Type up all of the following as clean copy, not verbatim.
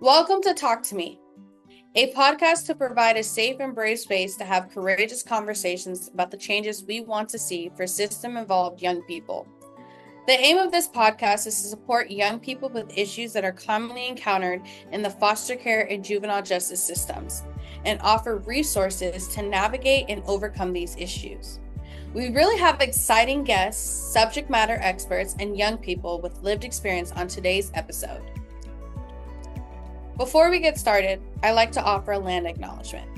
Welcome to Talk to Me, a podcast to provide a safe and brave space to have courageous conversations about the changes we want to see for system-involved young people. The aim of this podcast is to support young people with issues that are commonly encountered in the foster care and juvenile justice systems, and offer resources to navigate and overcome these issues. We really have exciting guests, subject matter experts, and young people with lived experience on today's episode. Before we get started, I'd like to offer a land acknowledgement.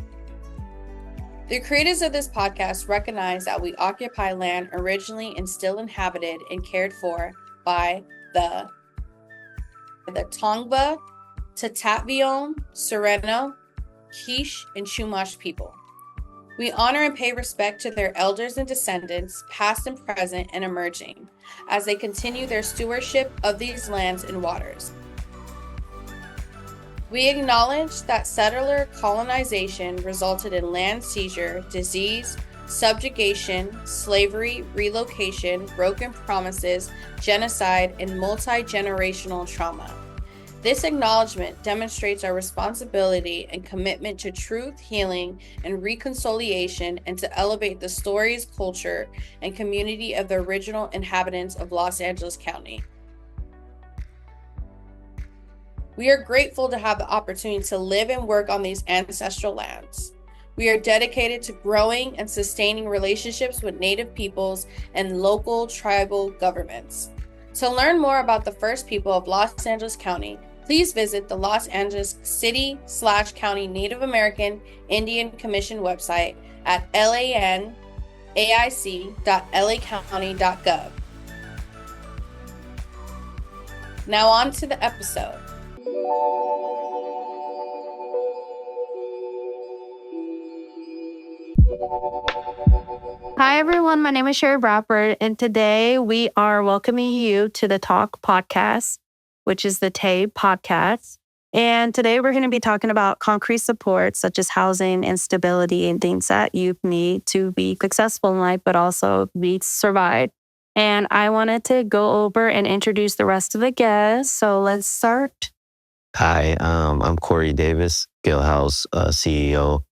The creators of this podcast recognize that we occupy land originally and still inhabited and cared for by the Tongva, Tatatvion, Sereno, Quiche, and Chumash people. We honor and pay respect to their elders and descendants, past and present and emerging, as they continue their stewardship of these lands and waters. We acknowledge that settler colonization resulted in land seizure, disease, subjugation, slavery, relocation, broken promises, genocide, and multi-generational trauma. This acknowledgement demonstrates our responsibility and commitment to truth, healing, and reconciliation, and to elevate the stories, culture, and community of the original inhabitants of Los Angeles County. We are grateful to have the opportunity to live and work on these ancestral lands. We are dedicated to growing and sustaining relationships with Native peoples and local tribal governments. To learn more about the first people of Los Angeles County, please visit the Los Angeles City/County Native American Indian Commission website at lanaic.lacounty.gov. Now on to the episode. Hi, everyone. My name is Sherrie Bradford, and today we are welcoming you to the Talk podcast, which is the TAY podcast. And today we're going to be talking about concrete supports such as housing and stability and things that you need to be successful in life, but also be survived. And I wanted to go over and introduce the rest of the guests. So let's start. Hi, I'm Corey Davis, Skillhouse CEO,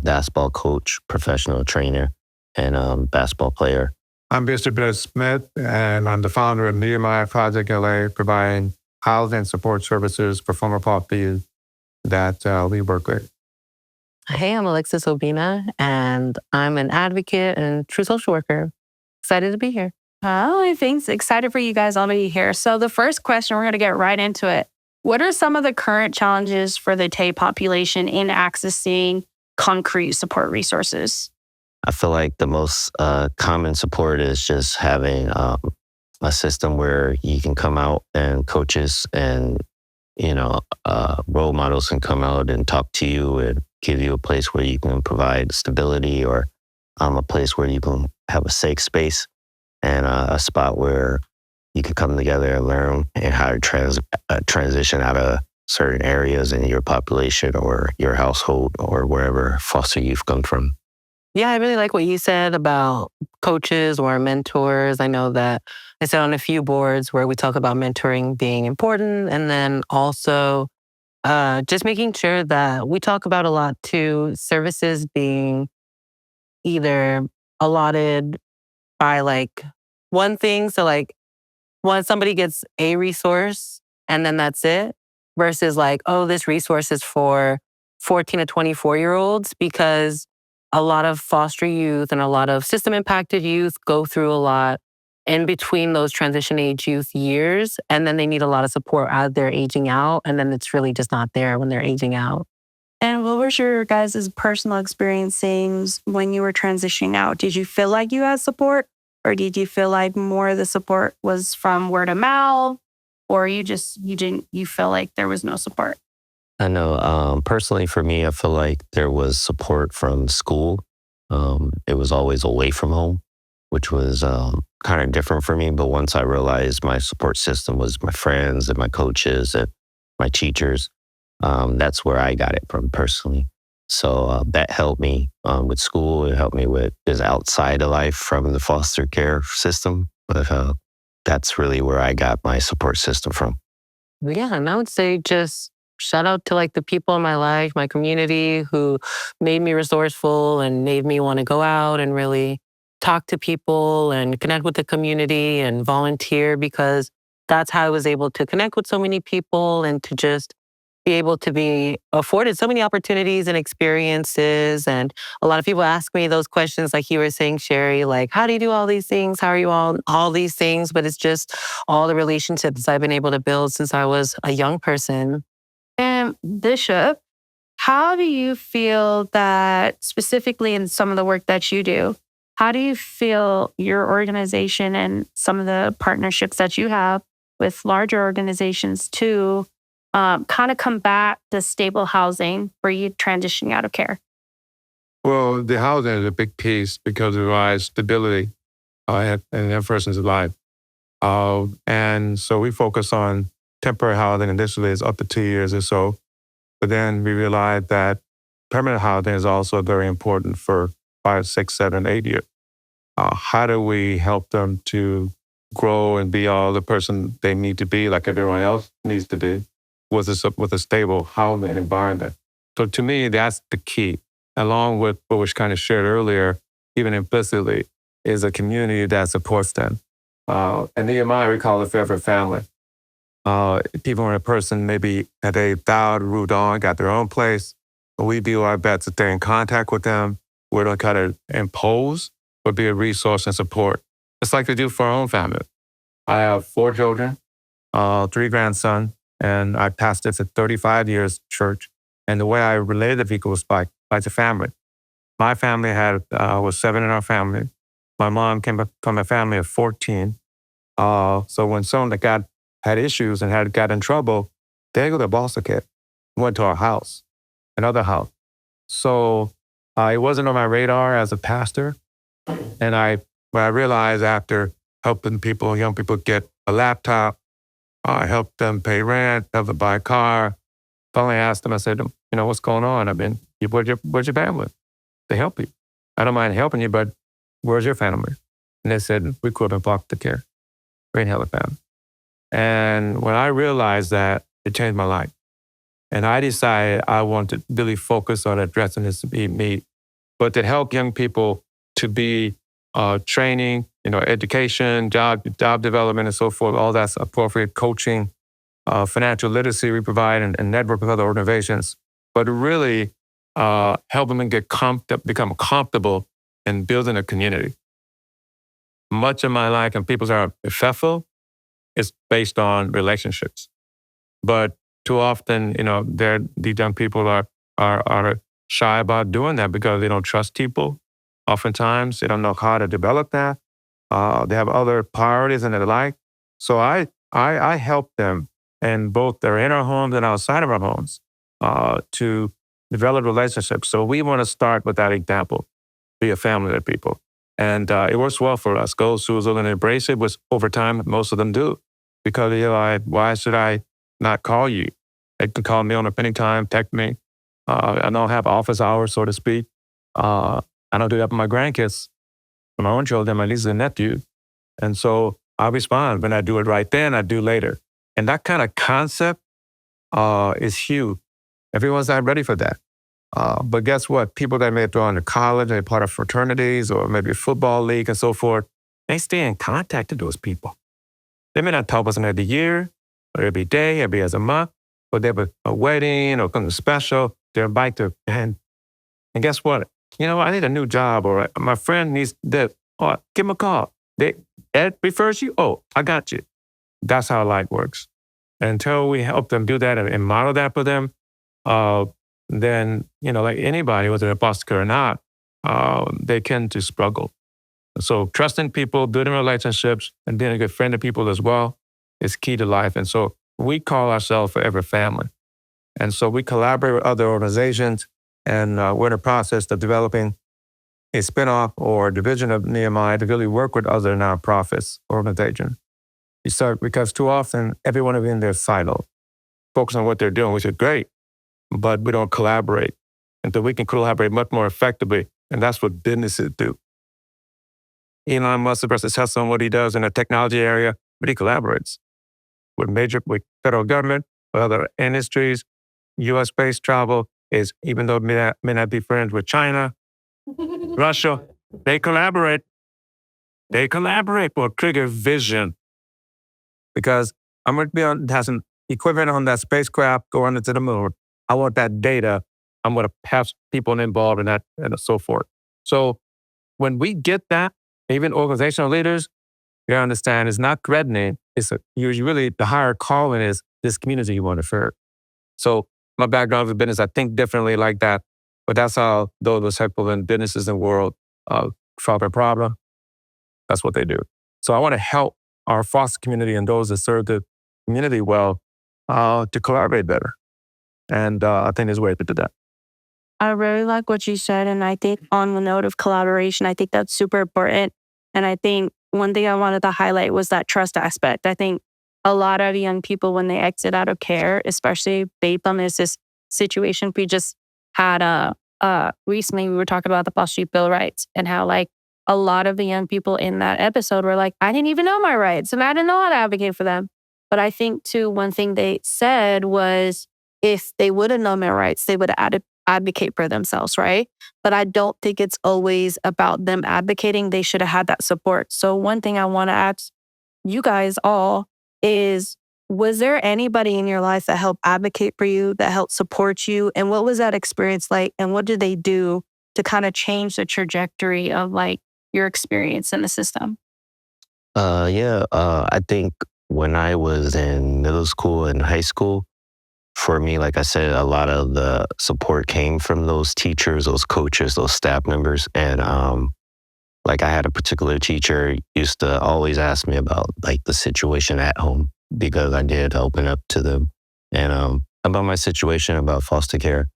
basketball coach, professional trainer, and basketball player. I'm Bishop Bill Smith, and I'm the founder of Nehemiah Project LA, providing housing and support services for former pauperies that we work with. Hey, I'm Alexis Obina, and I'm an advocate and true social worker. Excited to be here. Oh, thanks. Excited for you guys all to be here. So the first question, we're going to get right into it. What are some of the current challenges for the TAY population in accessing concrete support resources? I feel like the most common support is just having a system where you can come out and coaches and, role models can come out and talk to you and give you a place where you can provide stability, or a place where you can have a safe space and a spot where you can come together and learn and how to transition out of certain areas in your population or your household or wherever foster youth come from. Yeah, I really like what you said about coaches or mentors. I know that I sit on a few boards where we talk about mentoring being important, and then also just making sure that we talk about a lot too, services being either allotted by one thing. So when somebody gets a resource and then that's it, versus this resource is for 14 to 24-year-olds, because a lot of foster youth and a lot of system impacted youth go through a lot in between those transition age youth years. And then they need a lot of support as they're aging out. And then it's really just not there when they're aging out. And what was your guys' personal experiences when you were transitioning out? Did you feel like you had support? Or did you feel like more of the support was from word of mouth? Or you feel like there was no support? I know personally for me, I feel like there was support from school. It was always away from home, which was kind of different for me. But once I realized my support system was my friends and my coaches and my teachers, that's where I got it from personally. So that helped me with school. It helped me with is outside of life from the foster care system. But that's really where I got my support system from. Yeah, and I would say just shout out to like the people in my life, my community who made me resourceful and made me want to go out and really talk to people and connect with the community and volunteer, because that's how I was able to connect with so many people and to just be able to be afforded so many opportunities and experiences. And a lot of people ask me those questions, like you were saying, Sherrie, like, how do you do all these things? How are you all these things? But it's just all the relationships I've been able to build since I was a young person. And Bishop, how do you feel that specifically in some of the work that you do, how do you feel your organization and some of the partnerships that you have with larger organizations to kind of combat the stable housing for you transitioning out of care? Well, the housing is a big piece because it provides stability in that person's life. And so we focus on temporary housing. Initially, it's up to 2 years or so. But then we realized that permanent housing is also very important for 5, 6, 7, 8 years. How do we help them to grow and be all the person they need to be, like everyone else needs to be, with a stable housing environment? So to me, that's the key, along with what was kind of shared earlier, even implicitly, is a community that supports them. And Nehemiah, we call it forever family. People when a person maybe that they thawed, moved on, got their own place, but we do our best to stay in contact with them. We don't kind of impose, but be a resource and support. It's like we do for our own family. I have 4 children, 3 grandsons, and I pastored for 35 years church. And the way I related to people was like a family. My family was 7 in our family. My mom came from a family of 14. So when someone that had issues and got in trouble, they go to foster care, went to our house, another house. So it wasn't on my radar as a pastor. And what I realized after helping young people get a laptop, I helped them pay rent, helped them buy a car. Finally asked them, I said, what's going on? Where's your family? They help you. I don't mind helping you, but where's your family? And they said, we grew up in foster care. We didn't have a family. And when I realized that, it changed my life. And I decided I wanted to really focus on addressing this need, but to help young people to be training, education, job development and so forth, all that's appropriate, coaching, financial literacy we provide and network with other organizations, but really help them become comfortable in building a community. Much of my life, and people are successful, is based on relationships. But too often, these young people are shy about doing that because they don't trust people. Oftentimes, they don't know how to develop that. They have other priorities and the like. So I help them in both their inner homes and outside of our homes to develop relationships. So we want to start with that example, be a family of people. And it works well for us. Those who will embrace it, which over time, most of them do. Because why should I not call you? They can call me on any time, text me. I don't have office hours, so to speak. I don't do that with my grandkids, with my own children, my nieces and nephews. And so I respond. When I do it right then, I do later. And that kind of concept is huge. Everyone's not ready for that. But guess what? People that may have gone to college, they're part of fraternities or maybe a football league and so forth, they stay in contact with those people. They may not talk with them every year or every day, every other month, but they have a wedding or something special, they're invited to. And guess what? I need a new job, or my friend needs that. Oh, give them a call. Ed refers you? Oh, I got you. That's how life works. And until we help them do that and model that for them, then, like anybody, whether they're foster care or not, they tend to struggle. So trusting people, building relationships, and being a good friend to people as well is key to life. And so we call ourselves Forever Family. And so we collaborate with other organizations, and we're in the process of developing a spinoff or division of Nehemiah to really work with other nonprofits, organizations. Because too often, everyone is in their silo, focus on what they're doing, which is great, but we don't collaborate. And so we can collaborate much more effectively, and that's what businesses do. Elon Musk is successful in what he does in the technology area, but he collaborates with federal government, with other industries, U.S. space travel is, even though it may not be friends with China, Russia, they collaborate. They collaborate for trigger vision. Because I'm going to be has an equipment on that spacecraft going into the moon. I want that data. I'm going to have people involved in that and so forth. So when we get that, even organizational leaders, you understand it's not threatening. Usually the higher calling is this community you want to serve. So my background in business, I think differently like that. But that's how those people in businesses and world solve a problem. That's what they do. So I want to help our foster community and those that serve the community well to collaborate better. And I think there's a way to do that. I really like what you said. And I think on the note of collaboration, I think that's super important. And I think one thing I wanted to highlight was that trust aspect. I think a lot of young people, when they exit out of care, especially based on this situation we just had recently, we were talking about the foster youth bill of rights and how like a lot of the young people in that episode were like, I didn't even know my rights and I didn't know how to advocate for them. But I think too, one thing they said was if they would have known their rights, they would have advocate for themselves, right? But I don't think it's always about them advocating. They should have had that support. So one thing I want to ask you guys all is, was there anybody in your life that helped advocate for you, that helped support you? And what was that experience like? And what did they do to kind of change the trajectory of like your experience in the system? I think when I was in middle school and high school, for me, like I said, a lot of the support came from those teachers, those coaches, those staff members. And like I had a particular teacher used to always ask me about like the situation at home because I did open up to them and about my situation about foster care.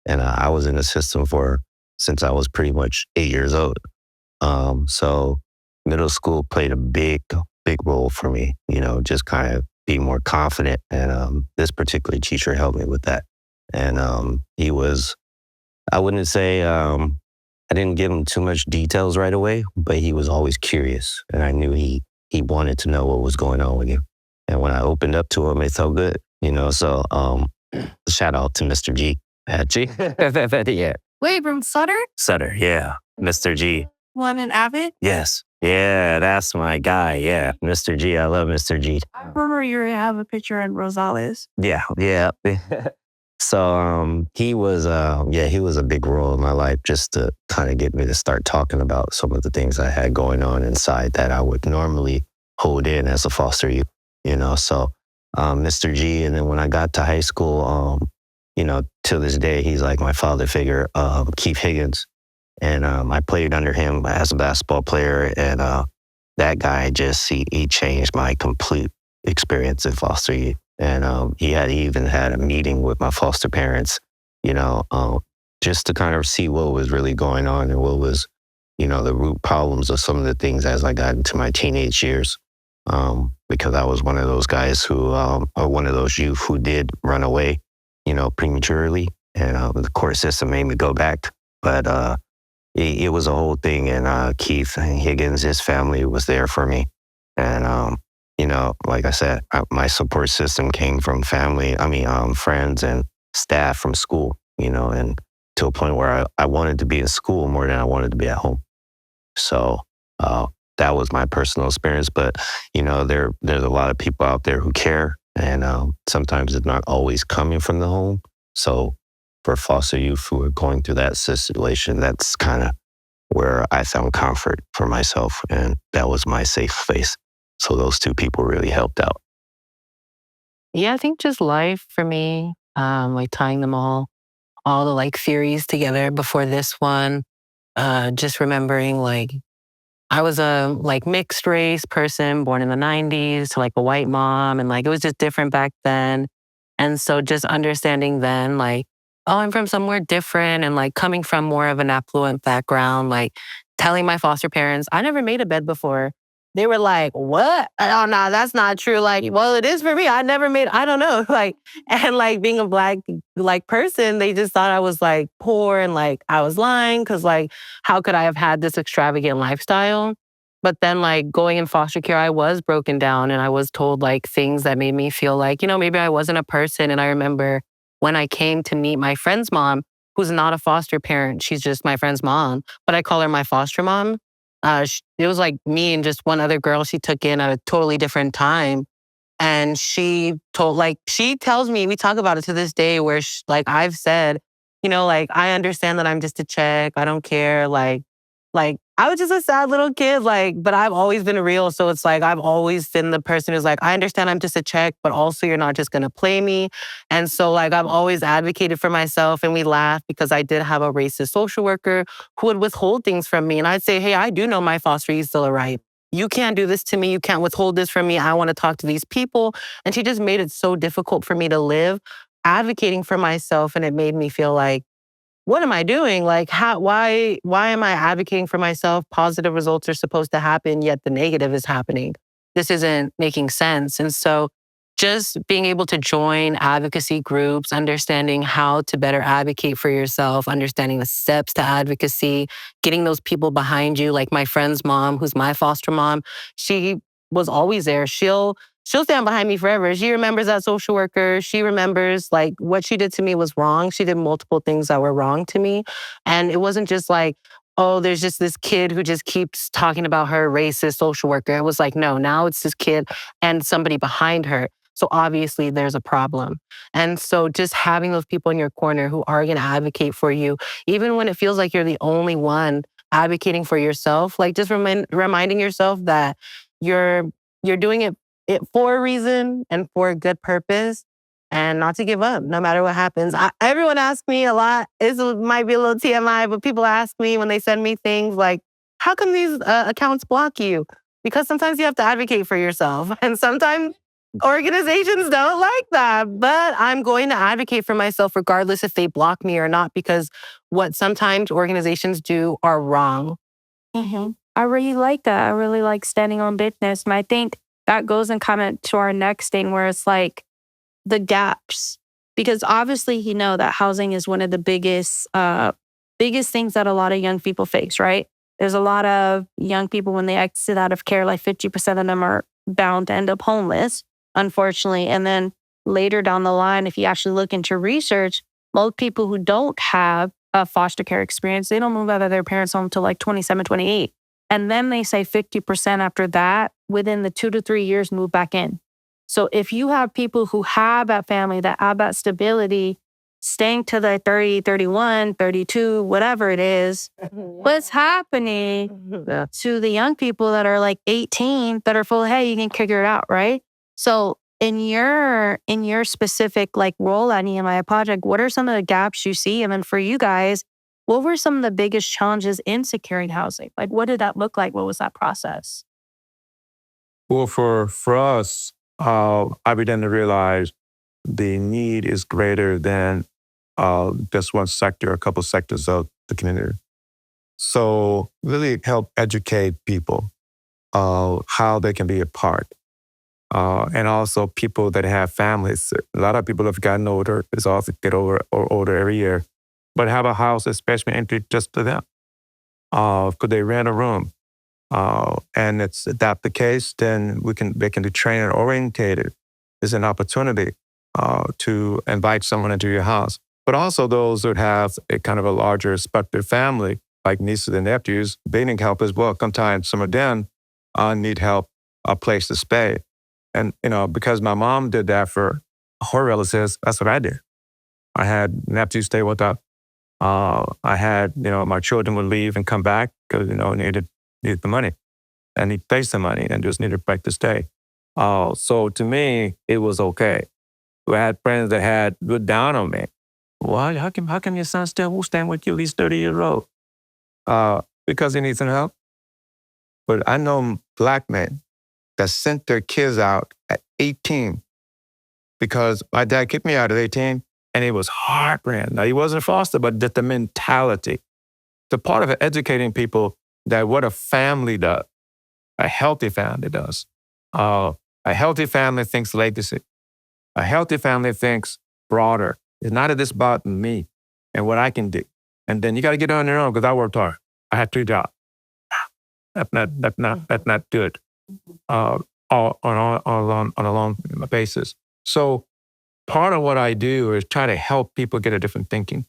And I was in the system since I was pretty much 8 years old. So middle school played a big role for me, just kind of be more confident. And this particular teacher helped me with that. And he was, I wouldn't say, I didn't give him too much details right away, but he was always curious. And I knew he wanted to know what was going on with you. And when I opened up to him, it felt good, So shout out to Mr. G. G? Yeah. Wait, from Sutter? Sutter, yeah. Mr. G. One in Avid? Yes. Yeah, that's my guy. Yeah. Mr. G. I love Mr. G. I remember you have a picture in Rosales. Yeah. So he was a big role in my life just to kind of get me to start talking about some of the things I had going on inside that I would normally hold in as a foster youth, So Mr. G. And then when I got to high school, to this day, he's like my father figure, Keith Higgins. And I played under him as a basketball player. And that guy he changed my complete experience in foster youth. And he even had a meeting with my foster parents, just to kind of see what was really going on and what was, the root problems of some of the things as I got into my teenage years. Because I was one of those guys or one of those youth who did run away, prematurely. And the court system made me go back. But it was a whole thing. And Keith Higgins, his family was there for me. And, like I said, my support system came from friends and staff from school, and to a point where I wanted to be in school more than I wanted to be at home. So that was my personal experience. But, there's a lot of people out there who care. And sometimes it's not always coming from the home. So for foster youth who are going through that situation, that's kind of where I found comfort for myself. And that was my safe space. So those two people really helped out. Yeah, I think just life for me, like tying them all the like theories together before this one, just remembering like I was a like mixed race person born in the 90s to like a white mom. And like, it was just different back then. And so just understanding then like, oh, I'm from somewhere different and like coming from more of an affluent background, like telling my foster parents, I never made a bed before. They were like, what? Oh, no, that's not true. Like, well, it is for me. I don't know. Like, and like being a Black like person, they just thought I was like poor and like I was lying because like, how could I have had this extravagant lifestyle? But then like going in foster care, I was broken down and I was told like things that made me feel like, maybe I wasn't a person. And I remember when I came to meet my friend's mom, who's not a foster parent, she's just my friend's mom, but I call her my foster mom. It was like me and just one other girl she took in at a totally different time. And she tells me, we talk about it to this day where like I've said, like, I understand that I'm just a check. I don't care. Like I was just a sad little kid, but I've always been real. So it's like, I've always been the person who's like, I understand I'm just a check, but also you're not just going to play me. And so like, I've always advocated for myself, and we laugh because I did have a racist social worker who would withhold things from me. And I'd say, hey, I do know my foster, he's still a right. You can't do this to me. You can't withhold this from me. I want to talk to these people. And she just made it so difficult for me to live advocating for myself. And it made me feel like, what am I doing? Like, why am I advocating for myself? Positive results are supposed to happen, yet the negative is happening. This isn't making sense. And so just being able to join advocacy groups, understanding how to better advocate for yourself, understanding the steps to advocacy, getting those people behind you, like my friend's mom, who's my foster mom, she was always there. She'll stand behind me forever. She remembers that social worker. She remembers like what she did to me was wrong. She did multiple things that were wrong to me. And it wasn't just like, oh, there's just this kid who just keeps talking about her racist social worker. It was like, no, now it's this kid and somebody behind her. So obviously there's a problem. And so just having those people in your corner who are going to advocate for you, even when it feels like you're the only one advocating for yourself, like just reminding yourself that you're doing it for a reason and for a good purpose, and not to give up no matter what happens. Everyone asks me a lot, it might be a little TMI, but people ask me when they send me things like, how come these accounts block you? Because sometimes you have to advocate for yourself. And sometimes organizations don't like that, but I'm going to advocate for myself regardless if they block me or not, because what sometimes organizations do are wrong. Mm-hmm. I really like that. I really like standing on business. And I think that goes and comment to our next thing where it's like the gaps. Because obviously, that housing is one of the biggest things that a lot of young people face, right? There's a lot of young people when they exit out of care, like 50% of them are bound to end up homeless, unfortunately. And then later down the line, if you actually look into research, most people who don't have a foster care experience, they don't move out of their parents' home until like 27, 28. And then they say 50% after that, within the 2 to 3 years, move back in. So if you have people who have that family, that have that stability, staying to the 30, 31, 32, whatever it is, what's happening to the young people that are like 18 that are full, hey, you can figure it out, right? So in your specific like role at Nehemiah Project, what are some of the gaps you see? And then for you guys, what were some of the biggest challenges in securing housing? Like, what did that look like? What was that process? Well, for us, I began to realize the need is greater than just one sector, a couple sectors of the community. So really help educate people how they can be a part. And also people that have families. A lot of people have gotten older. It's also get older every year, but have a house especially empty just to them. Could they rent a room? And if that's the case, then they can be trained and orientated. It's an opportunity to invite someone into your house. But also those who have a kind of a larger respected family, like nieces and nephews, they need help as well. Sometimes some of them need help, a place to stay. And, because my mom did that for her relatives, that's what I did. I had nephews stay with us. I had, my children would leave and come back because, needed the money. And he paid some money and just needed a place to stay. So to me, it was okay. I had friends that had looked down on me. Why? How come your son still will stand with you? He's 30 years old. Because he needs some help. But I know Black men that sent their kids out at 18 because my dad kicked me out at 18 and it was heartbreaking. Now, he wasn't foster, but just the mentality. The part of educating people that what a family does, a healthy family does. A healthy family thinks legacy. A healthy family thinks broader. It's not that it's about me and what I can do. And then you got to get on your own because I worked hard. I had 3 jobs. That's not good. On a long basis. So part of what I do is try to help people get a different thinking.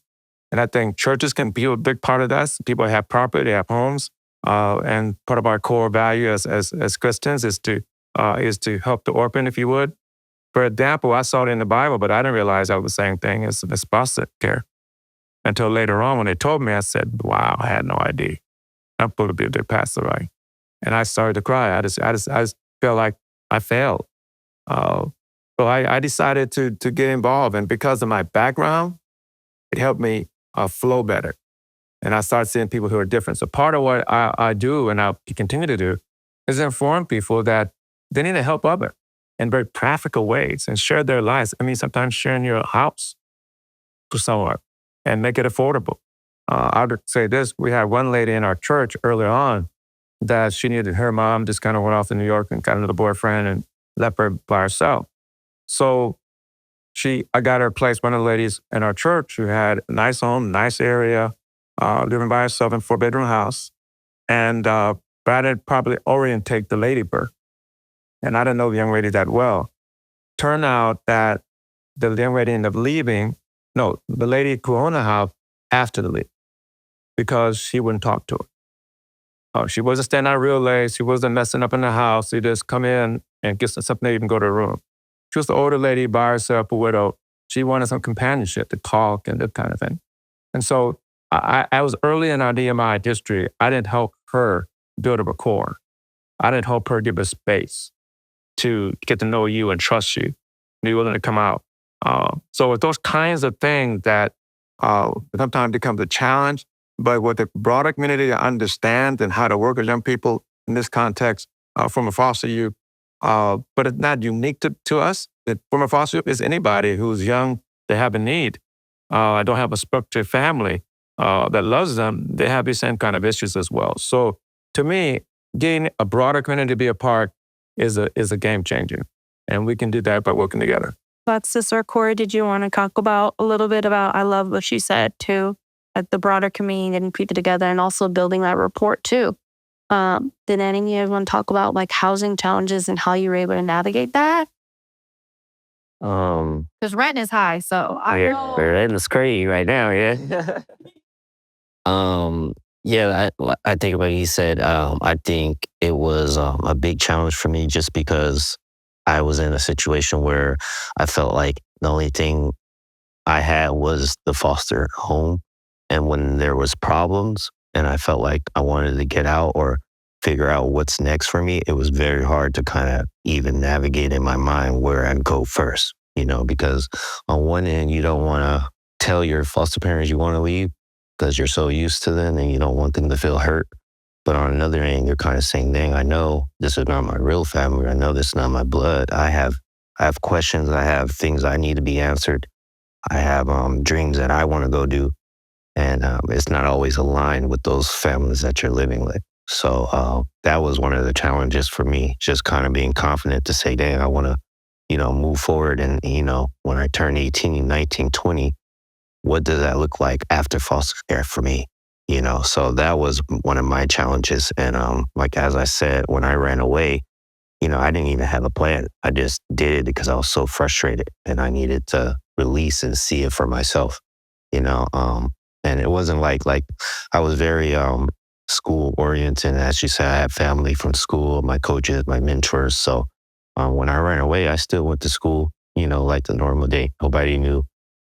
And I think churches can be a big part of that. People have property, they have homes. And part of our core value as Christians is to help the orphan, if you would. For example, I saw it in the Bible, but I didn't realize that was the same thing as foster care. Until later on, when they told me, I said, wow, I had no idea. I'm supposed to be their pastor, right? And I started to cry. I just felt like I failed. So I decided to get involved. And because of my background, it helped me flow better. And I started seeing people who are different. So part of what I do, and I'll continue to do, is inform people that they need to help others in very practical ways and share their lives. I mean, sometimes sharing your house to someone and make it affordable. I would say this, we had one lady in our church earlier on that she needed, her mom just kind of went off to New York and got another boyfriend and left her by herself. So I got her place, one of the ladies in our church who had a nice home, nice area, living by herself in a 4-bedroom house. And I didn't probably orientate the lady birth. And I didn't know the young lady that well. Turned out that the young lady ended up leaving. No, the lady who owned the house after the leave because she wouldn't talk to her. She wasn't staying out real late. She wasn't messing up in the house. She just come in and get something to eat and go to her room. She was the older lady by herself, a widow. She wanted some companionship to talk and that kind of thing. And so I was early in our Nehemiah history. I didn't help her build a rapport. I didn't help her give a space to get to know you and trust you, be willing to come out. So with those kinds of things that sometimes becomes a challenge, but with the broader community to understand and how to work with young people in this context from a foster youth, but it's not unique to us. From a foster youth is anybody who's young, they have a need. I don't have a structured family that loves them. They have these same kind of issues as well. So to me, getting a broader community to be a part is a game changer. And we can do that by working together. Alexis or Corey, did you want to talk about a little bit about, I love what she said too, at the broader community, getting people together and also building that rapport too. Did any of you want to talk about like housing challenges and how you were able to navigate that? Because rent is high, so rent is crazy right now, yeah. Yeah, I think what he said, I think it was a big challenge for me just because I was in a situation where I felt like the only thing I had was the foster home. And when there was problems and I felt like I wanted to get out or figure out what's next for me, it was very hard to kind of even navigate in my mind where I'd go first, because on one end, you don't want to tell your foster parents you want to leave because you're so used to them and you don't want them to feel hurt. But on another end, you're kind of saying, dang, I know this is not my real family. I know this is not my blood. I have questions. I have things I need to be answered. I have dreams that I want to go do. And it's not always aligned with those families that you're living with. So that was one of the challenges for me, just kind of being confident to say, dang, I want to, move forward. And, when I turn 18, 19, 20, what does that look like after foster care for me? So that was one of my challenges. And like, as I said, when I ran away, I didn't even have a plan. I just did it because I was so frustrated and I needed to release and see it for myself, and it wasn't like I was very school oriented. As you said, I had family from school, my coaches, my mentors. So when I ran away, I still went to school, like the normal day. Nobody knew.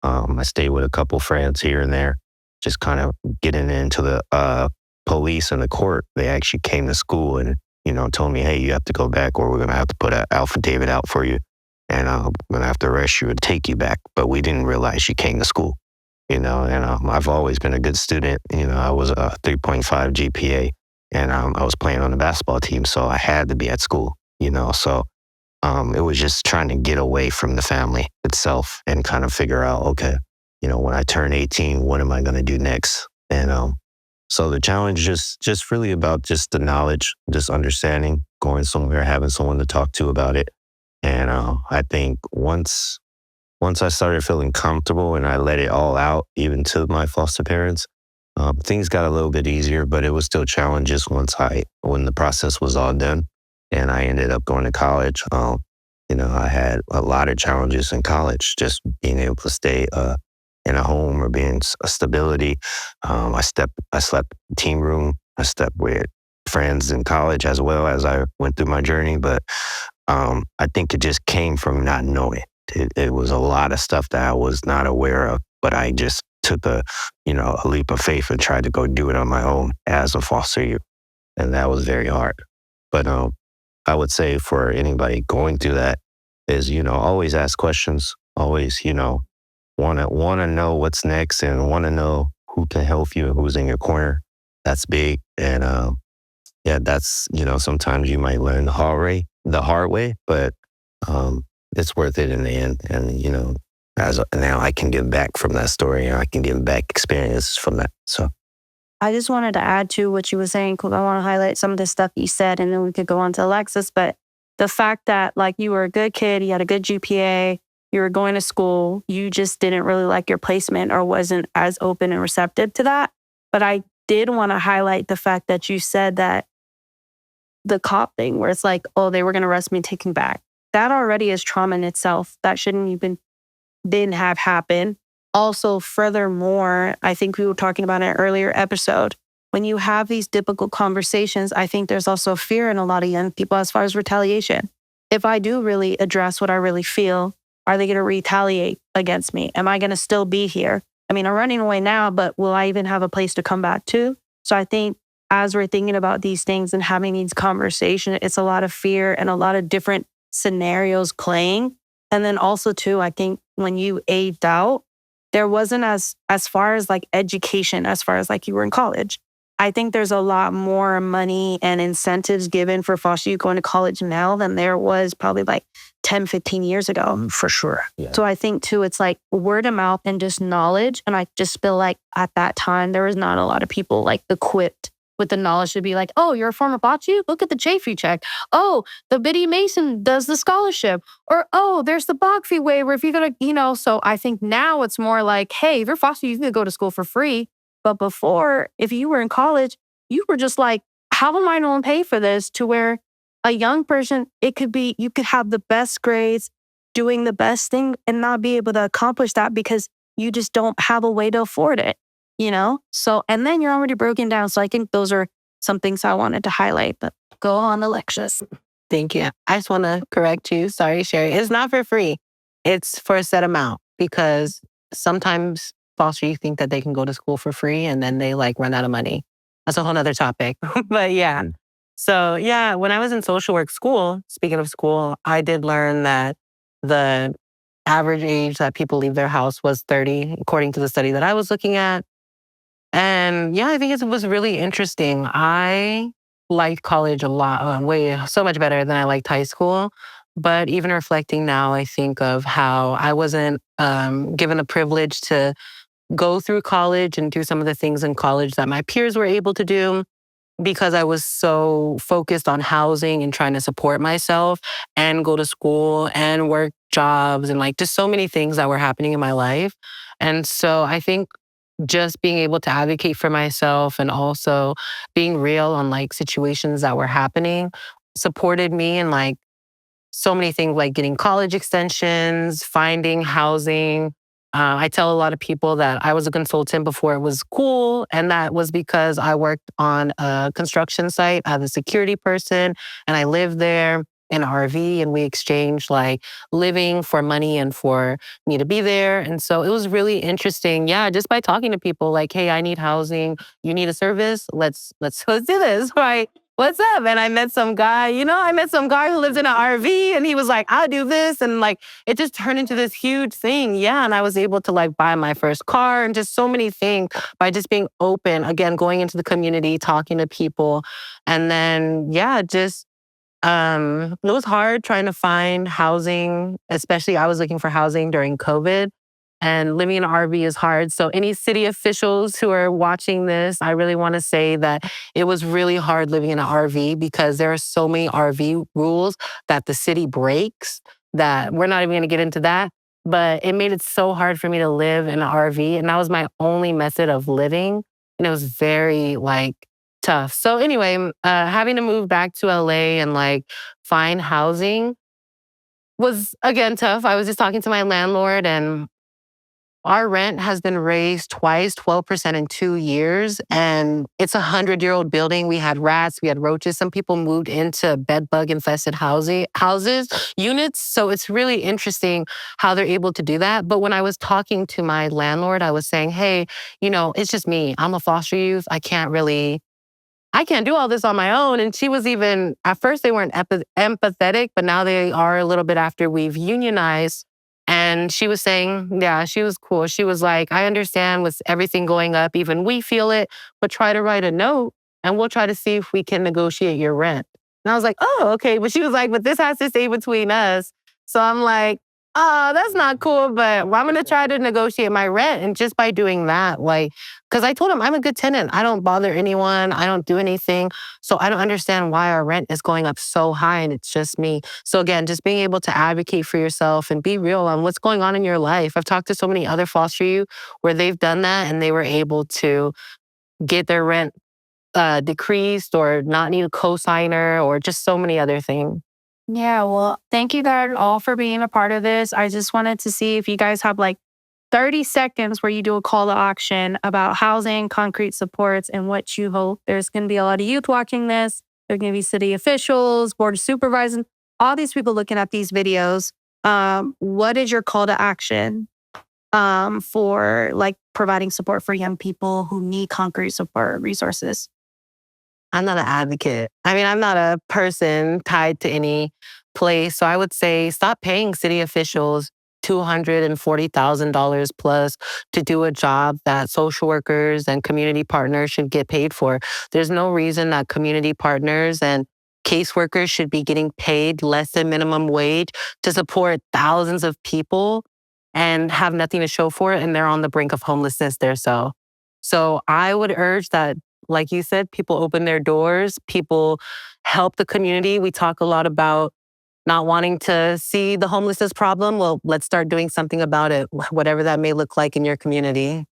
I stayed with a couple friends here and there, just kind of getting into the police and the court. They actually came to school and, told me, hey, you have to go back or we're going to have to put an affidavit out for you. And we're going to have to arrest you and take you back. But we didn't realize she came to school, and I've always been a good student. I was a 3.5 GPA and I was playing on the basketball team. So I had to be at school, so it was just trying to get away from the family itself and kind of figure out, okay, when I turn 18, what am I going to do next? And so the challenge is just really about just the knowledge, just understanding, going somewhere, having someone to talk to about it. And I think once I started feeling comfortable and I let it all out, even to my foster parents, things got a little bit easier, but it was still challenges when the process was all done. And I ended up going to college. I had a lot of challenges in college, just being able to stay in a home or being a stability. I slept team room. I slept with friends in college as well as I went through my journey. But I think it just came from not knowing. It was a lot of stuff that I was not aware of, but I just took a leap of faith and tried to go do it on my own as a foster youth. And that was very hard. But I would say for anybody going through that is, always ask questions, always, want to know what's next and want to know who can help you and who's in your corner. That's big. And yeah, that's, sometimes you might learn the hard way, but it's worth it in the end. And, now I can give back from that story, and I can give back experiences from that. So I just wanted to add to what you were saying, because I want to highlight some of the stuff you said, and then we could go on to Alexis. But the fact that like you were a good kid, you had a good GPA, you were going to school, you just didn't really like your placement or wasn't as open and receptive to that. But I did want to highlight the fact that you said that the cop thing, where it's like, oh, they were going to arrest me, take me back. That already is trauma in itself. That shouldn't even didn't have happen. Also, furthermore, I think we were talking about in an earlier episode, when you have these difficult conversations, I think there's also fear in a lot of young people as far as retaliation. If I do really address what I really feel, are they going to retaliate against me? Am I going to still be here? I mean, I'm running away now, but will I even have a place to come back to? So I think as we're thinking about these things and having these conversations, it's a lot of fear and a lot of different scenarios playing. And then also too, I think when you aged out, there wasn't as far as like education, as far as like you were in college. I think there's a lot more money and incentives given for foster youth going to college now than there was probably like 10, 15 years ago. for sure. Yeah. So I think too, it's like word of mouth and just knowledge. And I just feel like at that time, there was not a lot of people like equipped with the knowledge to be like, oh, you're a former bot youth? Look at the Chafee check. Oh, the Biddy Mason does the scholarship. Or, oh, there's the bog fee waiver if you're going to, so I think now it's more like, hey, if you're foster, you can go to school for free. But before, if you were in college, you were just like, how am I going to pay for this? To where a young person, it could be, you could have the best grades, doing the best thing and not be able to accomplish that because you just don't have a way to afford it. So, and then you're already broken down. So I think those are some things I wanted to highlight, but go on, Alexis. Thank you. I just want to correct you. Sorry, Sherrie. It's not for free. It's for a set amount, because sometimes foster youth think that they can go to school for free and then they like run out of money. That's a whole nother topic. But yeah. So yeah, when I was in social work school, speaking of school, I did learn that the average age that people leave their house was 30, according to the study that I was looking at. And yeah, I think it was really interesting. I liked college a lot, so much better than I liked high school. But even reflecting now, I think of how I wasn't given the privilege to go through college and do some of the things in college that my peers were able to do, because I was so focused on housing and trying to support myself and go to school and work jobs and like just so many things that were happening in my life. And so I think just being able to advocate for myself and also being real on like situations that were happening supported me in like so many things, like getting college extensions, finding housing. I tell a lot of people that I was a consultant before it was cool. And that was because I worked on a construction site as a security person, and I lived there in an RV, and we exchanged like living for money and for me to be there. And so it was really interesting. Yeah, just by talking to people like, hey, I need housing, you need a service, let's do this, right? What's up? And I met some guy, who lives in an RV, and he was like, I'll do this. And like, it just turned into this huge thing. Yeah. And I was able to like buy my first car and just so many things by just being open, again, going into the community, talking to people. And then, yeah, just, it was hard trying to find housing, especially I was looking for housing during COVID. And living in an RV is hard. So any city officials who are watching this, I really want to say that it was really hard living in an RV, because there are so many RV rules that the city breaks that we're not even going to get into that. But it made it so hard for me to live in an RV. And that was my only method of living. And it was very like tough. So anyway, having to move back to LA and like find housing, was, again, tough. I was just talking to my landlord, and our rent has been raised twice, 12% in 2 years. And it's a 100-year-old building. We had rats, we had roaches. Some people moved into bed bug infested units. So it's really interesting how they're able to do that. But when I was talking to my landlord, I was saying, hey, it's just me. I'm a foster youth. I can't do all this on my own. And she was even, at first they weren't empathetic, but now they are a little bit after we've unionized. And she was saying, yeah, she was cool. She was like, I understand with everything going up, even we feel it, but try to write a note and we'll try to see if we can negotiate your rent. And I was like, oh, okay. But she was like, but this has to stay between us. So I'm like, oh, that's not cool, but I'm going to try to negotiate my rent. And just by doing that, because I told him I'm a good tenant. I don't bother anyone. I don't do anything. So I don't understand why our rent is going up so high and it's just me. So again, just being able to advocate for yourself and be real on what's going on in your life. I've talked to so many other foster youth where they've done that and they were able to get their rent decreased or not need a cosigner or just so many other things. Yeah, well, thank you guys all for being a part of this. I just wanted to see if you guys have 30 seconds where you do a call to action about housing, concrete supports, and what you hope. There's going to be a lot of youth watching this. There's going to be city officials, board of supervisors, all these people looking at these videos. What is your call to action for providing support for young people who need concrete support resources? I'm not an advocate. I mean, I'm not a person tied to any place. So I would say stop paying city officials $240,000 plus to do a job that social workers and community partners should get paid for. There's no reason that community partners and caseworkers should be getting paid less than minimum wage to support thousands of people and have nothing to show for it. And they're on the brink of homelessness themselves. So I would urge that, like you said, people open their doors, people help the community. We talk a lot about not wanting to see the homelessness problem. Well, let's start doing something about it, whatever that may look like in your community.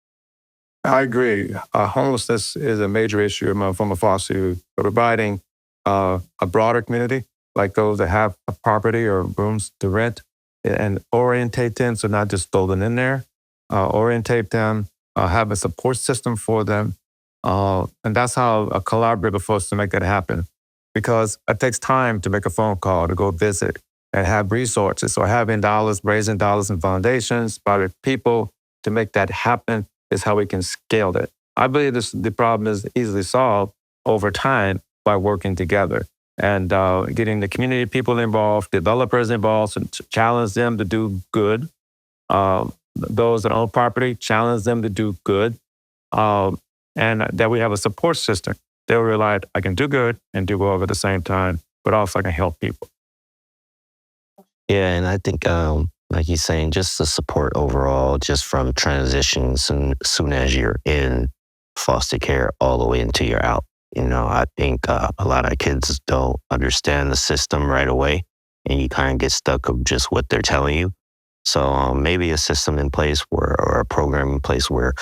I agree. Homelessness is a major issue from a foster youth. Providing a broader community, like those that have a property or rooms to rent, and orientate them, so not just throw them in there, orientate them, have a support system for them. And that's how a collaborative approach to make that happen. Because it takes time to make a phone call, to go visit, and have resources. So raising dollars in foundations, by people to make that happen is how we can scale it. I believe the problem is easily solved over time by working together and getting the community people involved, developers involved, and challenge them to do good. Those that own property, challenge them to do good. And that we have a support system. They'll realize I can do good and do well at the same time, but also I can help people. Yeah, and I think, like he's saying, just the support overall, just from transitions and soon as you're in foster care all the way into you're out. I think a lot of kids don't understand the system right away, and you kind of get stuck of just what they're telling you. So maybe a system in place or a program in place where,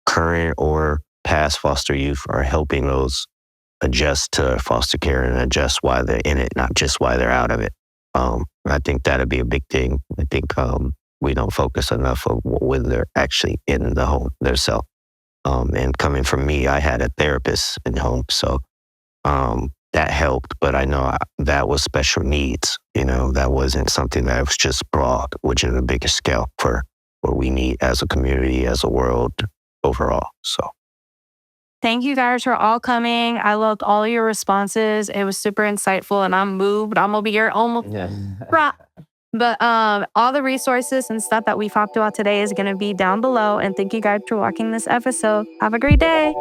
current or past foster youth are helping those adjust to foster care and adjust why they're in it, not just why they're out of it. I think that'd be a big thing. I think we don't focus enough on when they're actually in the home themselves. And coming from me, I had a therapist in home, so that helped. But I know that was special needs. That wasn't something that was just broad, which is a bigger scale for what we need as a community, as a world overall. So. Thank you guys for all coming. I loved all your responses. It was super insightful and I'm moved. I'm over here almost. Yeah. But all the resources and stuff that we talked about today is going to be down below. And thank you guys for watching this episode. Have a great day.